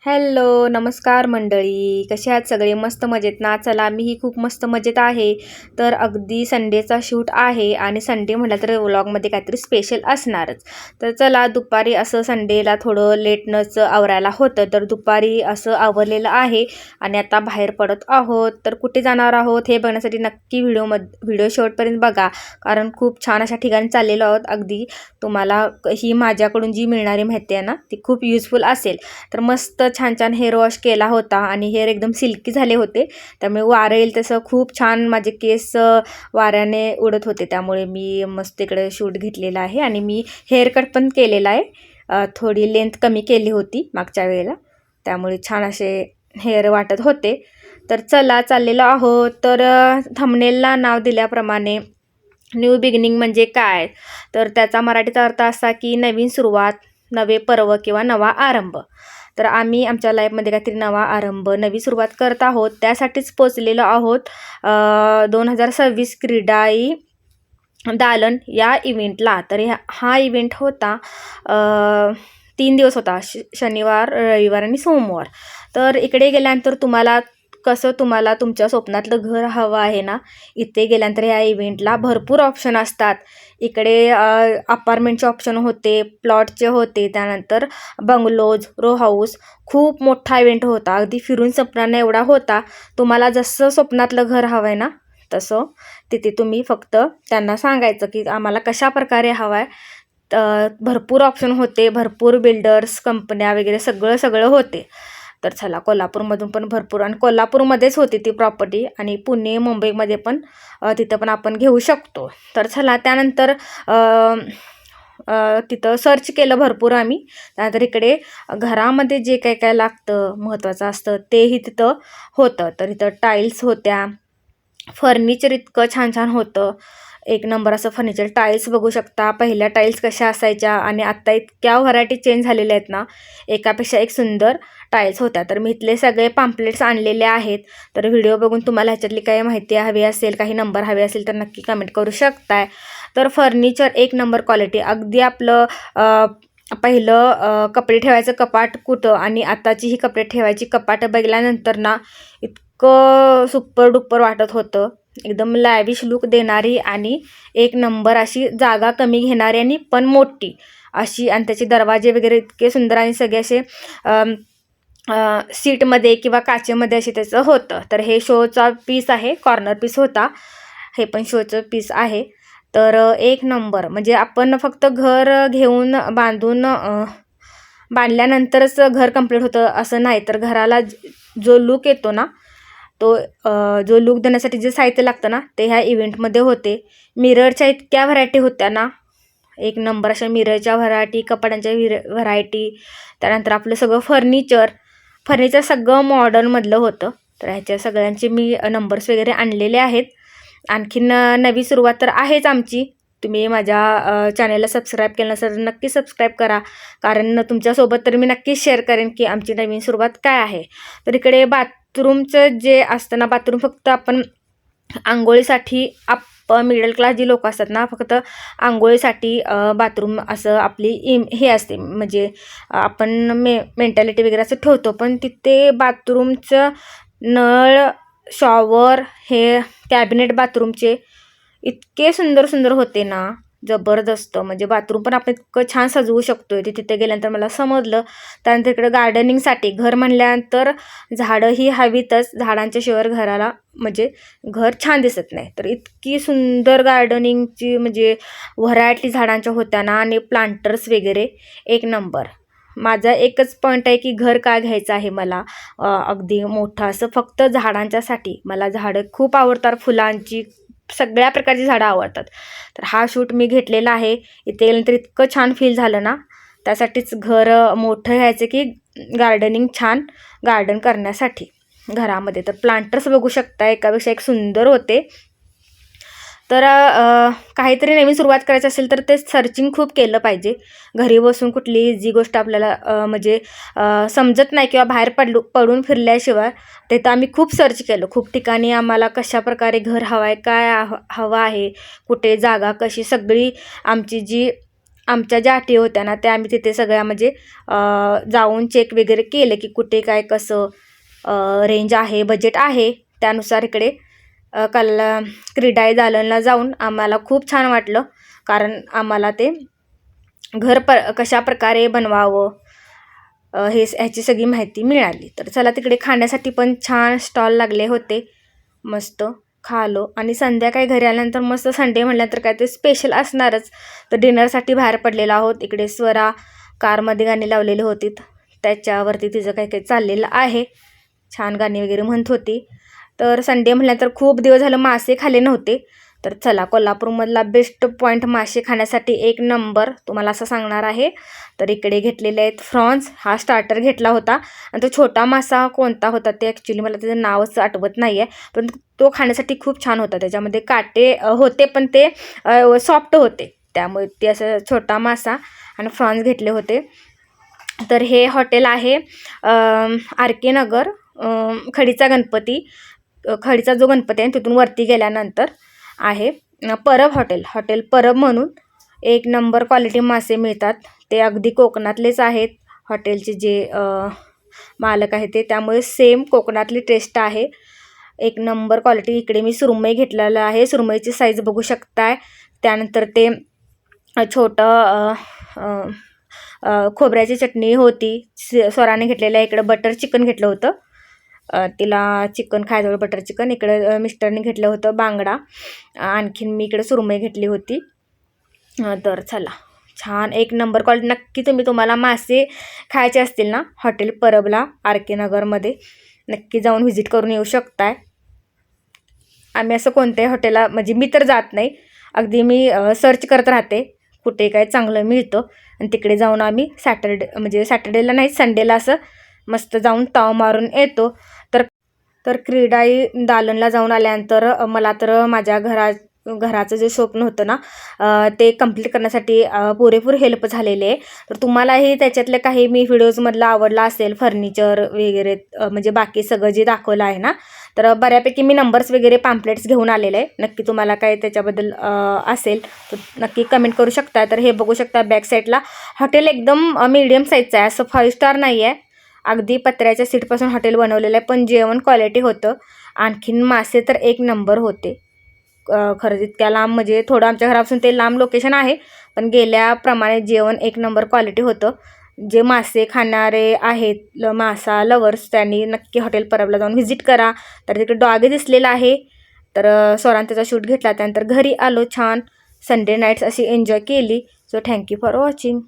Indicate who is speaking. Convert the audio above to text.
Speaker 1: Hello, नमस्कार मंडळी. कसे आहात सगळे? मस्त मजेत ना? चला, मीही खूप मस्त मजेत आहे. तर अगदी संडेचा शूट आहे आणि संडे म्हटलं तर व्लॉगमध्ये काहीतरी स्पेशल असणारच. तर चला, दुपारी असं संडेला थोडं लेटनंच आवरायला होतं, तर दुपारी असं आवरलेलं आहे आणि आता बाहेर पडत आहोत. तर कुठे जाणार आहोत हे बघण्यासाठी नक्की व्हिडिओ शेवटपर्यंत बघा, कारण खूप छान अशा ठिकाणी चाललेलो आहोत. अगदी तुम्हाला ही माझ्याकडून जी मिळणारी माहिती आहे ना, ती खूप युजफुल असेल. तर मस्त छान छान हेअर वॉश केला होता आणि हेअर एकदम सिल्की झाले होते, त्यामुळे वारं येईल तसं खूप छान माझे केस वाऱ्याने उडत होते. त्यामुळे मी मस्त इकडे शूट घेतलेला आहे आणि मी हेअर कट पण केलेला आहे. थोडी लेंथ कमी केली होती मागच्या वेळेला, त्यामुळे छान असे हेअर वाटत होते. तर चला, चाललेलो आहोत. तर थंबनेलला नाव दिल्याप्रमाणे न्यू बिगिनिंग म्हणजे काय, तर त्याचा मराठीचा अर्थ असा की नवीन सुरुवात, नवे पर्व किंवा नवा आरंभ. तर आम्ही आमच्या लाईफमध्ये काहीतरी नवा आरंभ, नवी सुरुवात करत आहोत. त्यासाठीच पोचलेलो आहोत 2026 क्रीडाई दालन या इव्हेंटला. तर हा इव्हेंट होता 3 दिवस होता, शनिवार, रविवार आणि सोमवार. तर इकडे गेल्यानंतर तुम्हाला तुमच्या स्वप्नातलं घर हवं आहे ना, इथे गेल्यानंतर या इव्हेंटला भरपूर ऑप्शन असतात. इकडे अपार्टमेंटचे ऑप्शन होते, प्लॉटचे होते, त्यानंतर बंगलोज, रो हाऊस. खूप मोठा इव्हेंट होता, अगदी फिरून संपणार नाही एवढा होता. तुम्हाला जसं स्वप्नातलं घर हवं आहे ना, तसं तिथे तुम्ही फक्त त्यांना सांगायचं की आम्हाला कशा प्रकारे हवं आहे. भरपूर ऑप्शन होते, भरपूर बिल्डर्स, कंपन्या वगैरे सगळं होते. तर चला, कोल्हापूरमधून पण भरपूर, आणि कोल्हापूरमध्येच होती ती प्रॉपर्टी, आणि पुणे, मुंबईमध्ये पण तिथं पण आपण घेऊ शकतो. तर चला, त्यानंतर तिथं सर्च केलं भरपूर आम्ही. त्यानंतर इकडे घरामध्ये जे काय काय लागतं, महत्त्वाचं असतं, तेही तिथं होतं. तर इथं टाईल्स होत्या, फर्निचर इतकं छान छान होतं, एक नंबर असं फर्निचर. टाईल्स बघू शकता, पहिल्या टाईल्स कशा असायच्या आणि आत्ता इतक्या व्हरायटी चेंज झालेल्या आहेत ना, एकापेक्षा एक सुंदर टाईल्स होत्या. तर मी इथले सगळे पॅम्पलेट्स आणलेले आहेत. तर व्हिडिओ बघून तुम्हाला ह्याच्यातली काही माहिती हवी असेल, काही नंबर हवे असेल तर नक्की कमेंट करू शकताय. तर फर्निचर एक नंबर क्वालिटी, अगदी आपलं पहिलं कपडे ठेवायचं कपाट कुठं आणि आताची ही कपडे ठेवायची कपाट बघल्यानंतर ना, इतकं सुपर डुपर वाटत होतं. एकदम लॅविश लुक देणारी आणि एक नंबर अशी जागा कमी घेणारी आणि पण मोठी अशी, आणि त्याचे दरवाजे वगैरे इतके सुंदर आणि सगळे असे सीटमध्ये किंवा काचेमध्ये असे त्याचं होतं. तर हे शोचा पीस आहे, कॉर्नर पीस होता, हे पण शोचं पीस आहे. तर एक नंबर, म्हणजे आपण फक्त घर घेऊन बांधल्यानंतरच घर कंप्लीट होतं असं नाही. तर घराला जो लुक येतो ना, तो जो लुक देण्यासाठी जे साहित्य लागतं ना, ते ह्या इव्हेंटमध्ये होते. मिररच्या इतक्या व्हरायटी होत्या ना, एक नंबर अशा मिररच्या व्हरायटी, कपड्यांच्या व्हरायटी. त्यानंतर आपलं सगळं फर्निचर सगळं मॉडर्नमधलं होतं. तर ह्याच्या सगळ्यांचे मी नंबर्स वगैरे आणलेले आहेत. आणखीन नवी सुरुवात तर आहेच आमची. तुम्ही माझ्या चॅनलला सबस्क्राईब केलं नसेल तर नक्की सबस्क्राईब करा, कारण तुमच्यासोबत तर मी नक्कीच शेअर करेन की आमची नवीन सुरुवात काय आहे. तर इकडे बाथरूमचं जे असतं ना, बाथरूम फक्त आपण आंघोळीसाठी, मिडल क्लास जी लोक असतात ना, फक्त आंघोळीसाठी बाथरूम असं आपली हे असते, म्हणजे आपण मेंटॅलिटी वगैरे असं ठेवतो. पण तिथे बाथरूमचं नळ, शॉवर, हे कॅबिनेट बाथरूमचे इतके सुंदर सुंदर होते ना, जबरदस्त. म्हणजे बाथरूम पण आपण इतकं छान सजवू शकतोय ते तिथे गेल्यानंतर मला समजलं. त्यानंतर इकडे गार्डनिंगसाठी, घर म्हणल्यानंतर झाडं ही हवीतच, झाडांच्या शिवाय घराला म्हणजे घर छान दिसत नाही. तर इतकी सुंदर गार्डनिंगची म्हणजे व्हरायटी झाडांच्या होत्या ना, आणि प्लांटर्स वगैरे एक नंबर. माझा एकच पॉईंट आहे की घर का घ्यायचं आहे मला अगदी मोठं असं, फक्त झाडांच्यासाठी. मला झाडं खूप आवडतात, फुलांची, सगळ्या प्रकारची झाडं आवडतात. तर हा शूट मी घेतलेला आहे. इथे गेल्यानंतर इतकं छान फील झालं ना, त्यासाठीच घर मोठं घ्यायचं की गार्डनिंग, छान गार्डन करण्यासाठी घरामध्ये. तर प्लांटर्स बघू शकता, एकापेक्षा एक सुंदर होते. तर काहीतरी नवीन सुरुवात करायची असेल तर ते सर्चिंग खूप केलं पाहिजे. घरी बसून कुठलीही जी गोष्ट आपल्याला म्हणजे समजत नाही किंवा बाहेर पडून फिरल्याशिवाय, ते तर आम्ही खूप सर्च केलं. खूप ठिकाणी आम्हाला कशाप्रकारे घर हवं आहे, काय हवं आहे, कुठे जागा कशी, सगळी आमची जी आमच्या ज्या अटी होत्या ना त्या आम्ही तिथे सगळ्या म्हणजे जाऊन चेक वगैरे केलं की कुठे काय कसं रेंज आहे, बजेट आहे. त्यानुसार इकडे क्रीडा दालनला जाऊन आम्हाला खूप छान वाटलं, कारण आम्हाला ते घर कशा प्रकारे बनवावं ह्याची सगळी माहिती मिळाली. तर चला, तिकडे खाण्यासाठी पण छान स्टॉल लागले होते, मस्त खालो. आणि संध्याकाळी घरी आल्यानंतर मस्त संडे म्हटल्यानंतर काय ते स्पेशल असणारच, तर डिनरसाठी बाहेर पडलेलो आहोत. इकडे स्वरा कारमध्ये गाणी लावलेली होती, त्याच्यावरती तिचं काही काही चाललेलं आहे, छान गाणी वगैरे म्हणत होती. तर संडे म्हटल्यानंतर खूप दिवस झालं मासे खाल्ले नव्हते, तर चला कोल्हापूरमधला बेस्ट पॉईंट मासे खाण्यासाठी एक नंबर तुम्हाला असं सांगणार आहे. तर इकडे घेतलेले आहेत फ्रॉन्स, हा स्टार्टर घेतला होता. आणि तो छोटा मासा कोणता होता ते ॲक्च्युली मला त्याचं नावच आठवत नाही आहे, पण तो खाण्यासाठी खूप छान होता. त्याच्यामध्ये काटे होते पण ते सॉफ्ट होते, त्यामुळे ते असं छोटा मासा आणि फ्रॉन्स घेतले होते. तर हे हॉटेल आहे आर के नगर, खडीचा जो गणपती आहे तिथून वरती गेल्यानंतर आहे परब हॉटेल परब म्हणून. एक नंबर क्वालिटी मासे मिळतात, ते अगदी कोकणातलेच आहेत हॉटेलचे जे मालक आहे ते, त्यामुळे सेम कोकणातली टेस्ट आहे, एक नंबर क्वालिटी. इकडे मी सुरमई घेतलेलं आहे, सुरमईची साईज बघू शकताय. त्यानंतर ते छोटं खोबऱ्याची चटणी होती, स्वराने घेतलेलं आहे. इकडं बटर चिकन घेतलं होतं, तिला चिकन खायचं बटर चिकन. इकडं मिस्टरने घेतलं होतं बांगडा, आणखीन मी इकडे सुरमई घेतली होती. तर चला, छान एक नंबर क्वालिटी. नक्की तुम्हाला मासे खायचे असतील ना, हॉटेल परबला आर के नगरमध्ये नक्की जाऊन व्हिजिट करून येऊ शकताय. आम्ही असं कोणत्याही हॉटेलला म्हणजे मी तर जात नाही, अगदी मी सर्च करत राहते कुठे काय चांगलं मिळतं, आणि तिकडे जाऊन आम्ही सॅटर्डेला नाही संडेला असं मस्त जाऊन ताव मारून येतो. तर क्रीडा दालनला जाऊन आल्यानंतर मला तर माझ्या घराचं जे स्वप्न होतं ना ते कंप्लीट करण्यासाठी पुरेपूर हेल्प झालेली आहे. तर तुम्हालाही त्याच्यातले काही मी व्हिडिओजमधला आवडला असेल, फर्निचर वगैरे म्हणजे बाकी सगळं जे दाखवलं आहे ना, तर बऱ्यापैकी मी नंबर्स वगैरे पॅम्पलेट्स घेऊन आलेले आहे. नक्की तुम्हाला काय त्याच्याबद्दल असेल तर नक्की कमेंट करू शकता. तर हे बघू शकता बॅक साईडला हॉटेल एकदम मीडियम साईजचं आहे, असं 5 स्टार नाही आहे. अगदी पत्र्याच्या सीटपासून हॉटेल बनवलेलं आहे, पण जेवण क्वालिटी होतं. आणखीन मासे तर एक नंबर होते. खरंच इतक्या लांब म्हणजे थोडं आमच्या घरापासून ते लांब लोकेशन आहे, पण गेल्याप्रमाणे जेवण एक नंबर क्वालिटी होतं. जे मासे खाणारे आहेत मासा लवर्स त्यांनी नक्की हॉटेल परबला जाऊन व्हिजिट करा. तर तिकडे डॉगी दिसलेला आहे, तर स्वरान त्याचा शूट घेतला. त्यानंतर घरी आलो, छान संडे नाईट्स अशी एन्जॉय केली. So thank you for watching.